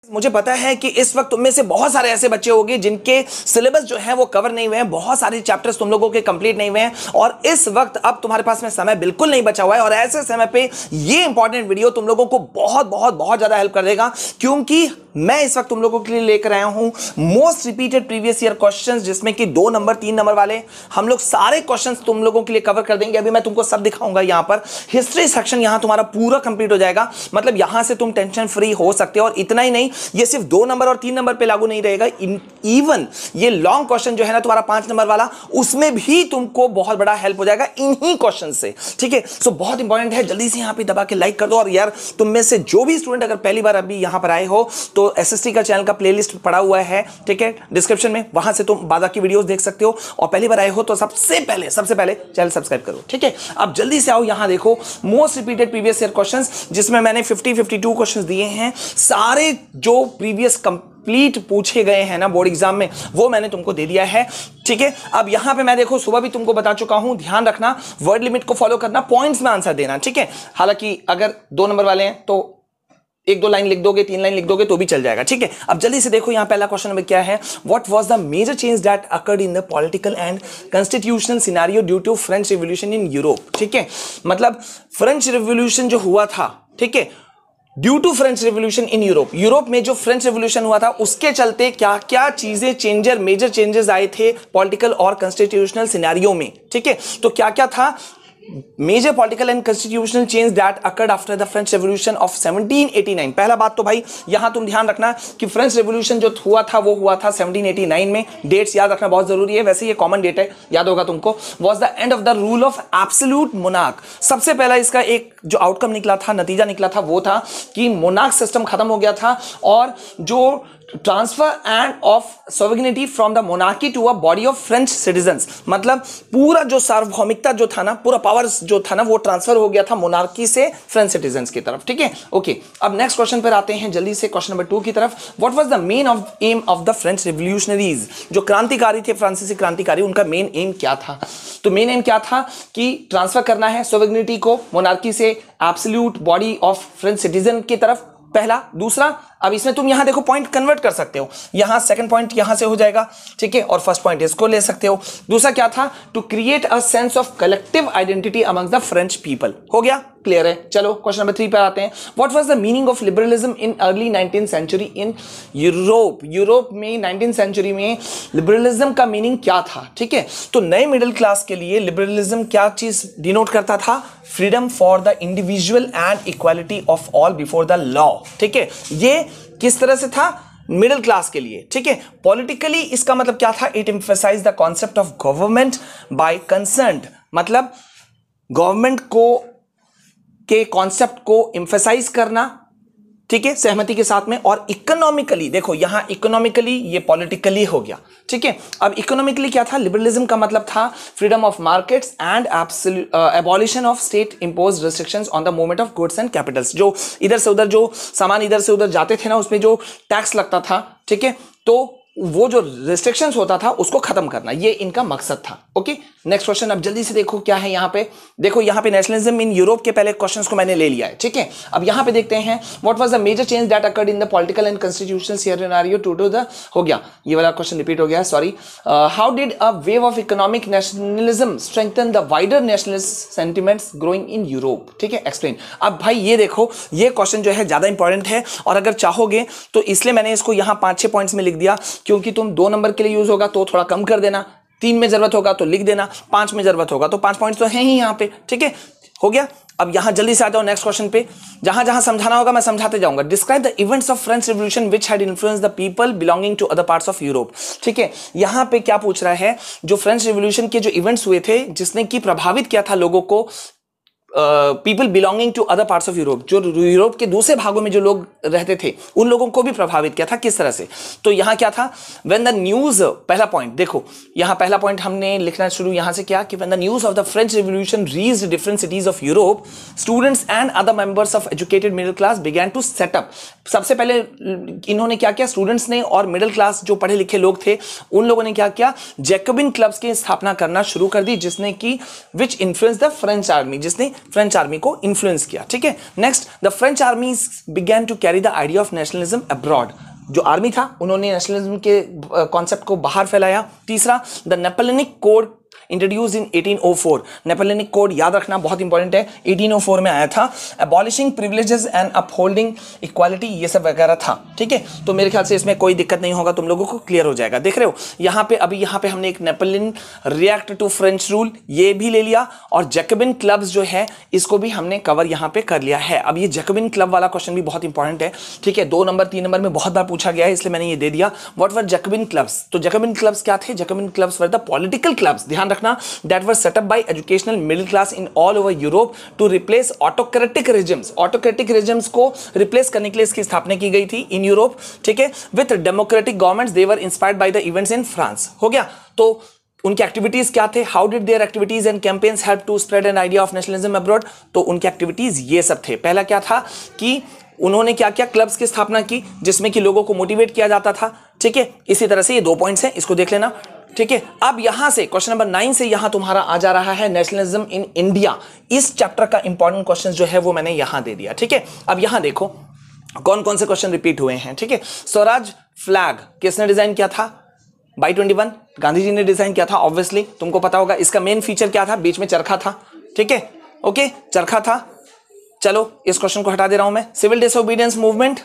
मुझे पता है कि इस वक्त तुम में से बहुत सारे ऐसे बच्चे होंगे जिनके सिलेबस जो है वो कवर नहीं हुए हैं, बहुत सारे चैप्टर्स तुम लोगों के कंप्लीट नहीं हुए हैं और इस वक्त अब तुम्हारे पास में समय बिल्कुल नहीं बचा हुआ है। और ऐसे समय पे ये इंपॉर्टेंट वीडियो तुम लोगों को बहुत बहुत बहुत ज्यादा हेल्प कर देगा, क्योंकि मैं इस वक्त तुम लोगों के लिए लेकर आया हूं most repeated previous year questions, जिसमें कि 2 नंबर 3 नंबर वाले हम लोग सारे क्वेश्चंस तुम लोगों के लिए कवर कर देंगे। अभी मैं तुमको सब दिखाऊंगा। यहां पर हिस्ट्री सेक्शन यहां तुम्हारा पूरा कंप्लीट हो जाएगा, मतलब यहां से तुम टेंशन फ्री हो सकते हो। और इतना ही नहीं, ये सिर्फ 2 नंबर और 3 नंबर पे लागू नहीं रहेगा, इवन ये लॉन्ग क्वेश्चन जो है ना तुम्हारा 5 नंबर वाला, उसमें भी तुमको बहुत बड़ा हेल्प हो जाएगा इन्हीं क्वेश्चन से। ठीक है, सो बहुत इंपॉर्टेंट है, जल्दी से यहां पे दबा के लाइक कर दो। और यार तुम में से जो भी स्टूडेंट अगर पहली बार अभी यहां पर आए हो तो एसएसटी का चैनल का प्लेलिस्ट पड़ा हुआ है, ठीक है, डिस्क्रिप्शन में, वहां से तुम बादा की वीडियोस देख सकते हो। और पहली बार आए हो तो सबसे पहले चैनल सब्सक्राइब करो। ठीक है, अब जल्दी से आओ, यहां देखो most repeated previous year questions, जिसमें मैंने 52 क्वेश्चंस दिए हैं। सारे जो प्रीवियस कंप्लीट पूछे गए हैं ना बोर्ड एग्जाम में, वो मैंने तुमको दे दिया है। ठीक है, अब यहां पे मैं देखो सुबह भी तुमको बता चुका हूं, ध्यान रखना, वर्ड लिमिट को फॉलो करना, पॉइंट्स में आंसर देना। ठीक है, हालांकि अगर 2 नंबर वाले हैं तो 1-2 लाइन लिख दोगे, 3 लाइन लिख दोगे तो भी चल जाएगा। ठीक है, अब जल्दी से देखो यहां पहला क्वेश्चन नंबर क्या है, what was the major change that occurred in the political and constitutional scenario due to French revolution in Europe. ठीक है, मतलब फ्रेंच रिवॉल्यूशन जो हुआ था, ठीक है, due to French revolution in Europe में जो फ्रेंच रिवॉल्यूशन हुआ था उसके चलते क्या क्या चीजें मेजर चेंजेस आए थे पॉलिटिकल और कॉन्स्टिट्यूशनल सिनेरियो में। ठीक है, तो क्या क्या था major political and constitutional change that occurred after the French revolution of 1789। पहला बात तो भाई यहां तुम ध्यान रखना कि फ्रेंच रेवोल्यूशन जो हुआ था वो हुआ था 1789 में। डेट्स याद रखना बहुत जरूरी है, वैसे ये कॉमन डेट है, याद होगा तुमको। Was the end of the rule of absolute monarch. सबसे पहला इसका एक जो आउटकम निकला था, नतीजा निकला था, वो था कि मोनार्क सिस्टम खत्म हो गया था और जो transfer and of sovereignty from the monarchy to a body of French citizens, मतलब पूरा जो सार्वभौमिकता जो था ना, पूरा पावर्स जो था ना, वो ट्रांसफर हो गया था मोनार्की से फ्रेंच सिटीजंस की तरफ। ठीक है, ओके, अब नेक्स्ट क्वेश्चन पर आते हैं जल्दी से, क्वेश्चन नंबर 2 की तरफ। What was the main M of the French revolutionaries, जो क्रांतिकारी थे, फ्रांसीसी क्रांतिकारी, उनका मेन एम क्या था? तो मेन एम क्या था कि ट्रांसफर करना है सोवरेनिटी को मोनार्की से absolute body of French citizen की तरफ, पहला। दूसरा, अब इसमें तुम यहां देखो पॉइंट कन्वर्ट कर सकते हो, यहां सेकंड पॉइंट यहां से हो जाएगा, ठीक है, और फर्स्ट पॉइंट इसको ले सकते हो। दूसरा क्या था? To create a sense of collective identity among the French people. हो गया, क्लियर है। चलो क्वेश्चन नंबर 3 पे आते हैं। What was the meaning of liberalism in early 19th century in Europe में 19th सेंचुरी में लिबरलिज्म का मीनिंग क्या था? ठीक है, तो नए मिडिल क्लास के लिए लिबरलिज्म क्या चीज डिनोट करता था? Freedom for the individual and equality of all before the law. ठीक है, ये किस तरह से था? मिडिल क्लास के लिए। ठीक है, पॉलिटिकली इसका मतलब क्या था? It emphasize the concept of government by concern, मतलब गवर्नमेंट को के कॉन्सेप्ट को एम्फसाइज करना, ठीक है, सहमति के साथ में। और इकोनॉमिकली, देखो यहां इकोनॉमिकली, ये पॉलिटिकली हो गया। ठीक है, अब इकोनॉमिकली क्या था? लिबरलिज्म का मतलब था freedom of markets and abolition of state imposed restrictions on the movement of goods and Capitals. जो इधर से उधर जो सामान इधर से उधर जाते थे ना, उसमें जो टैक्स लगता था, ठीक है, तो वो जो रिस्ट्रिक्शंस होता था उसको खत्म करना, ये इनका मकसद था। ओके, नेक्स्ट क्वेश्चन अब जल्दी से देखो क्या है यहां पे। देखो यहां पे नेशनलिज्म इन यूरोप के पहले क्वेश्चंस को मैंने ले लिया है। ठीक है, अब यहां पे देखते हैं what was the major change that occurred in the political and constitutional scenario to the, हो गया, ये वाला क्वेश्चन रिपीट हो गया है, sorry. How did a wave of economic nationalism strengthen the wider nationalist sentiments growing in Europe? ठीक है, explain. अब भाई ये देखो, ये क्वेश्चन जो है ज्यादा इंपॉर्टेंट है, और अगर चाहोगे तो इसलिए मैंने इसको यहां 5-6 पॉइंट्स में लिख दिया, क्योंकि तुम 2 नंबर के लिए यूज होगा तो थोड़ा कम कर देना, 3 में जरूरत होगा तो लिख देना, 5 में जरूरत होगा तो 5 पॉइंट्स तो हैं ही यहां पे। ठीक है, हो गया। अब यहां जल्दी से आ जाओ नेक्स्ट क्वेश्चन पे, जहां जहां समझाना होगा मैं समझाते जाऊंगा। Describe the events of French revolution which had influenced the people belonging to other parts of Europe. ठीक है, यहां पे क्या पूछ रहा है? जो फ्रेंच रिवॉल्यूशन के जो इवेंट्स हुए थे जिसने की प्रभावित किया था लोगों को, people belonging to other parts of Europe, जो यूरोप के दूसरे भागों में जो लोग रहते थे उन लोगों को भी प्रभावित किया था। किस तरह से? तो यहां क्या था? व्हेन द न्यूज, पहला पॉइंट देखो, यहां पहला पॉइंट हमने लिखना शुरू यहां से किया कि when the news of the French revolution reached different cities of Europe, students and other members of educated middle class began to set up. सबसे पहले इन्होंने क्या किया? स्टूडेंट्स ने और मिडिल क्लास जो पढ़े लिखे लोग थे उन लोगों ने क्या किया? जैकोबिन क्लब्स की स्थापना करना शुरू कर दी, जिसने की which influence the French army, जिसने फ्रेंच आर्मी को इन्फ्लुएंस किया। ठीक है, next, the French army began to carry the idea of nationalism abroad. जो आर्मी था उन्होंने नेशनलिज्म के कॉन्सेप्ट को बाहर फैलाया। तीसरा, the Napoleonic code introduce in 1804। Napoleonic code याद रखना बहुत इंपॉर्टेंट है, 1804 में आया था। Abolishing privileges and upholding equality, ये सब वगैरह था। ठीक है, तो मेरे ख्याल से इसमें कोई दिक्कत नहीं होगा, तुम लोगों को क्लियर हो जाएगा। देख रहे हो यहाँ पे, अभी यहाँ पे हमने एक Napoleon react to French rule ये भी ले लिया, और जैकबिन क्लब्स जो है इसको भी हमने कवर यहाँ पे कर लिया है। अब ये जैकबिन क्लब वाला क्वेश्चन भी बहुत इंपॉर्टेंट है। ठीक है, 2 नंबर 3 नंबर में बहुत बार पूछा गया है, इसलिए मैंने ये दे दिया। What were Jacobin clubs? तो जैकबिन क्लब्स क्या थे? Jacobin clubs were the political clubs, ध्यान रखना, that were set up by educational middle class in all over Europe to replace autocratic regimes। autocratic regimes को replace करने के लिए इसकी स्थापना की गई थी in Europe। ठीक है, with democratic governments they were inspired by the events in France। हो गया, तो उनके एक्टिविटीज क्या थे? How did their activities and campaigns help to spread an idea of nationalism abroad? तो उनके एक्टिविटीज ये सब थे। पहला क्या था कि उन्होंने क्या क्या क्लब्स की स्थापना की जिसमें कि लोगों को मोटिवेट किया जाता था। ठीक है, इसी तरह से ये 2 पॉइंट्स हैं, इसको देख लेना। ठीक है, अब यहां से क्वेश्चन नंबर 9 से यहां तुम्हारा आ जा रहा है नेशनलिज्म इन इंडिया। इस चैप्टर का इंपॉर्टेंट क्वेश्चन जो है वो मैंने यहां दे दिया। ठीक है, अब यहां देखो कौन कौन से क्वेश्चन रिपीट हुए हैं। ठीक है, स्वराज फ्लैग किसने डिजाइन किया था? बाई 21 गांधी जी ने डिजाइन किया था, ऑब्वियसली तुमको पता होगा। इसका मेन फीचर क्या था? बीच में चरखा था। ठीक है, ओके, चरखा था। चलो इस क्वेश्चन को हटा दे रहा हूं मैं। सिविल डिसोबीडियंस मूवमेंट,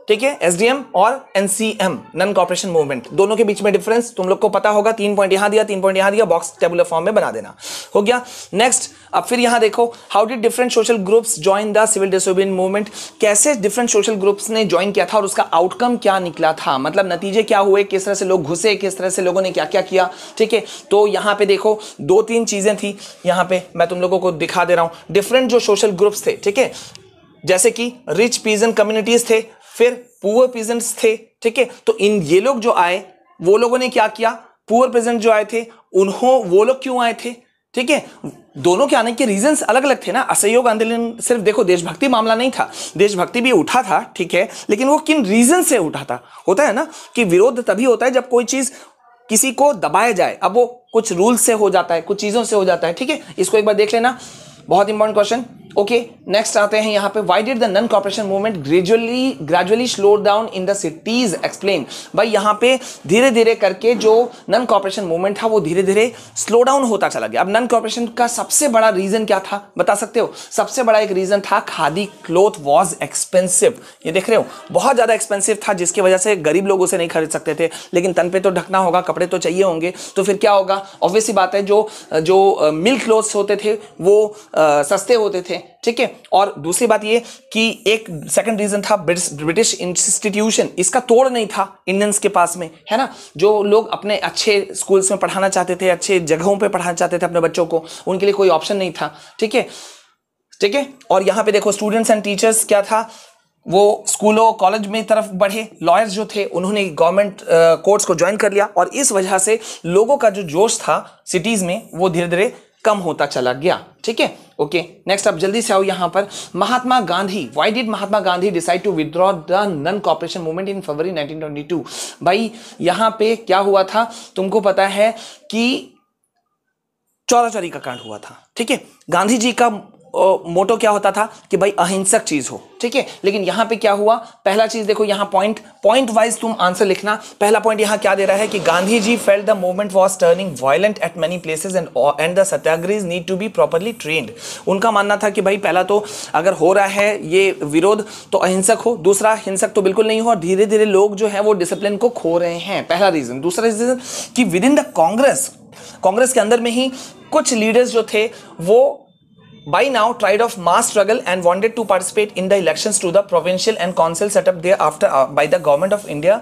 ठीक है, एसडीएम और एनसीएम, नॉन कॉपरेशन मूवमेंट, दोनों के बीच में डिफरेंस तुम लोग को पता होगा। 3 पॉइंट यहां दिया, 3 पॉइंट यहां दिया, बॉक्स टेबुलर फॉर्म में बना देना। हो गया, नेक्स्ट। अब फिर यहां देखो, how did different social groups join the civil disobedience movement? कैसे डिफरेंट सोशल ग्रुप्स ने ज्वाइन किया था और उसका आउटकम क्या निकला था, मतलब नतीजे क्या हुए, किस तरह से लोग घुसे, किस तरह से लोगों ने क्या क्या किया। ठीक है, तो यहां पे देखो 2-3 चीजें थी, यहां पे मैं तुम लोगों को दिखा दे रहा हूं। डिफरेंट जो सोशल ग्रुप्स थे, ठीक है, जैसे कि रिच पीजेंट कम्युनिटीज थे, फिर पुअर पीजेंट्स थे। ठीक है, तो इन ये लोग जो आए वो लोगों ने क्या किया? पुअर पीजेंट जो आए थे वो लोग क्यों आए थे? ठीक है, दोनों के आने के रीजंस अलग अलग थे ना। असहयोग आंदोलन सिर्फ देखो देशभक्ति मामला नहीं था, देशभक्ति भी उठा था, ठीक है, लेकिन वो किन रीजन से उठा था? होता है ना कि विरोध तभी होता है जब कोई चीज किसी को दबाया जाए। अब वो कुछ रूल से हो जाता है, कुछ चीजों से हो जाता है। ठीक है, इसको एक बार देख लेना, बहुत इंपॉर्टेंट क्वेश्चन। ओके, नेक्स्ट आते हैं यहाँ पे, why did the non cooperation movement gradually slow down in the cities? Explain. भाई यहाँ पे धीरे धीरे करके जो नॉन कॉपरेशन मूवमेंट था वो धीरे धीरे स्लो डाउन होता चला गया। अब नॉन कॉपरेशन का सबसे बड़ा रीजन क्या था, बता सकते हो? सबसे बड़ा एक रीजन था खादी क्लॉथ वाज एक्सपेंसिव। ये देख रहे हो, बहुत ज्यादा एक्सपेंसिव था, जिसकी वजह से गरीब लोग उसे नहीं खरीद सकते थे। लेकिन तन पे तो ढकना होगा, कपड़े तो चाहिए होंगे, तो फिर क्या होगा? ऑब्वियस सी बात है, जो मिल्क क्लॉथ्स होते थे वो सस्ते होते थे। ठीक है, और दूसरी बात ये कि एक सेकंड रीजन था ब्रिटिश इंस्टीट्यूशन, इसका तोड़ नहीं था इंडियंस के पास में, है ना। जो लोग अपने अच्छे स्कूल्स में पढ़ाना चाहते थे, अच्छे जगहों पे पढ़ाना चाहते थे अपने बच्चों को, उनके लिए कोई ऑप्शन नहीं था। ठीक है, ठीक है, और यहां पे देखो स्टूडेंट्स एंड टीचर्स क्या था, वो स्कूलों कॉलेज में तरफ बढ़े। लॉयर्स जो थे उन्होंने गवर्नमेंट कोर्ट्स को ज्वाइन कर लिया, और इस वजह से लोगों का जो जोश था सिटीज में वो धीरे धीरे कम होता चला गया। ठीक है, ओके, नेक्स्ट अब जल्दी से आओ यहां पर। Mahatma Gandhi, why did Mahatma Gandhi decide to withdraw the non cooperation movement in February 1922? भाई यहां पे क्या हुआ था, तुमको पता है कि चौरा चौरी का कांड हुआ था। ठीक है, गांधी जी का मोटो क्या होता था कि भाई अहिंसक चीज हो। ठीक है, लेकिन यहां पे क्या हुआ? पहला चीज देखो, यहां पॉइंट वाइज तुम आंसर लिखना। पहला पॉइंट यहां क्या दे रहा है कि Gandhi ji felt the movement was turning violent at many places and the satyagrahis need to be properly trained. उनका मानना था कि भाई पहला तो अगर हो रहा है ये विरोध तो अहिंसक हो, दूसरा हिंसक तो बिल्कुल नहीं हो, और धीरे धीरे लोग जो है वो डिसिप्लिन को खो रहे हैं। पहला रीजन। दूसरा रीजन कि विद इन द कांग्रेस के अंदर में ही कुछ लीडर्स जो थे वो by now tried of mass struggle and wanted to participate in the elections to the provincial and council set up there after by the government of India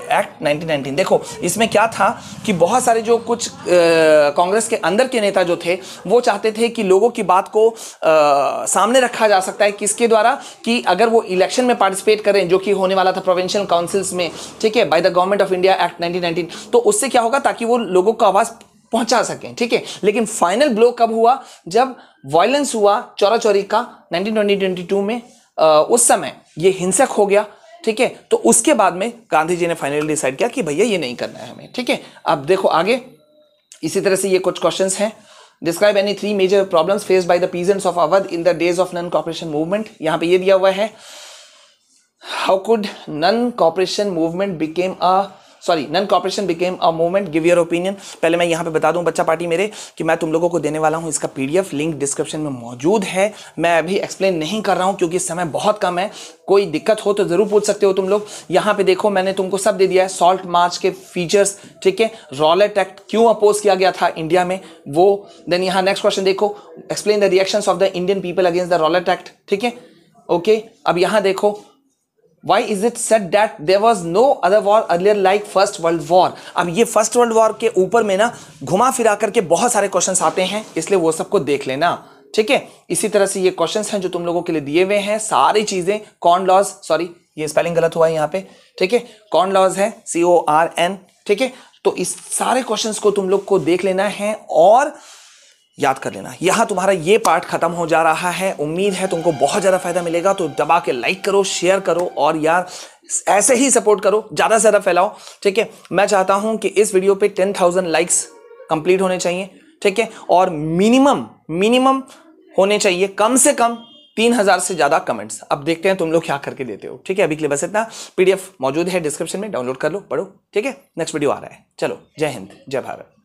Act 1919। देखो इसमें क्या था कि बहुत सारे जो कुछ कांग्रेस के अंदर के नेता जो थे वो चाहते थे कि लोगों की बात को सामने रखा जा सकता है, किसके द्वारा? कि अगर वो इलेक्शन में पार्टिसिपेट करें जो कि होने वाला था प्रोविंशियल काउंसिल्स में, ठीक है, by the government of India act 1919, तो उससे क्या होगा ताकि वो लोगों को आवाज पहुंचा सकें। ठीक है, लेकिन फाइनल ब्लो कब हुआ? जब वायलेंस हुआ चौरा चौरी का 1922 में, उस समय ये हिंसक हो गया। ठीक है, तो उसके बाद में गांधी जी ने फाइनली डिसाइड किया कि भैया ये नहीं करना है हमें। ठीक है, अब देखो आगे इसी तरह से ये कुछ क्वेश्चंस हैं। Describe any 3 major problems faced by the peasants of Awadh in the days of non cooperation movement. यहां पे ये दिया हुआ है, how could non cooperation movement became a movement, give your opinion. पहले मैं यहां पे बता दूं बच्चा पार्टी मेरे कि मैं तुम लोगों को देने वाला हूं इसका पीडीएफ, लिंक डिस्क्रिप्शन में मौजूद है। मैं अभी एक्सप्लेन नहीं कर रहा हूं क्योंकि समय बहुत कम है, कोई दिक्कत हो तो जरूर पूछ सकते हो तुम लोग। यहां पे देखो मैंने तुमको सब दे दिया है, सॉल्ट मार्च के फीचर्स, ठीक है, रॉलेट एक्ट क्यों अपोज किया गया था इंडिया में वो, देन यहां नेक्स्ट क्वेश्चन देखो, explain the reactions of the Indian people against the Rowlatt act, ठीक है, ओके। अब यहां देखो, Why is it said that there was no other war earlier like First World War? अब ये फर्स्ट वर्ल्ड वॉर के ऊपर में ना घुमा फिरा करके बहुत सारे क्वेश्चंस आते हैं, इसलिए वो सबको देख लेना, ठीक है। इसी तरह से ये क्वेश्चंस हैं जो तुम लोगों के लिए दिए हुए हैं, सारी चीजें कॉर्न लॉज, सॉरी ये स्पेलिंग गलत हुआ है यहाँ पे, ठीक है, कॉर्न लॉज है CORN, ठीक है। तो इस सारे क्वेश्चंस को तुम लोग को देख लेना है और याद कर लेना। यहां तुम्हारा ये पार्ट खत्म हो जा रहा है, उम्मीद है तुमको बहुत ज्यादा फायदा मिलेगा, तो दबा के लाइक करो, शेयर करो और यार ऐसे ही सपोर्ट करो, ज्यादा से ज्यादा फैलाओ, ठीक है। मैं चाहता हूं कि इस वीडियो पे 10,000 लाइक्स कंप्लीट होने चाहिए, ठीक है, और मिनिमम होने चाहिए कम से कम 3,000 से ज्यादा कमेंट्स। अब देखते हैं तुम लोग क्या करके देते हो, ठीक है। अभी के लिए बस इतना, पीडीएफ मौजूद है डिस्क्रिप्शन में, डाउनलोड कर लो, पढ़ो, ठीक है। नेक्स्ट वीडियो आ रहा है, चलो, जय हिंद, जय भारत।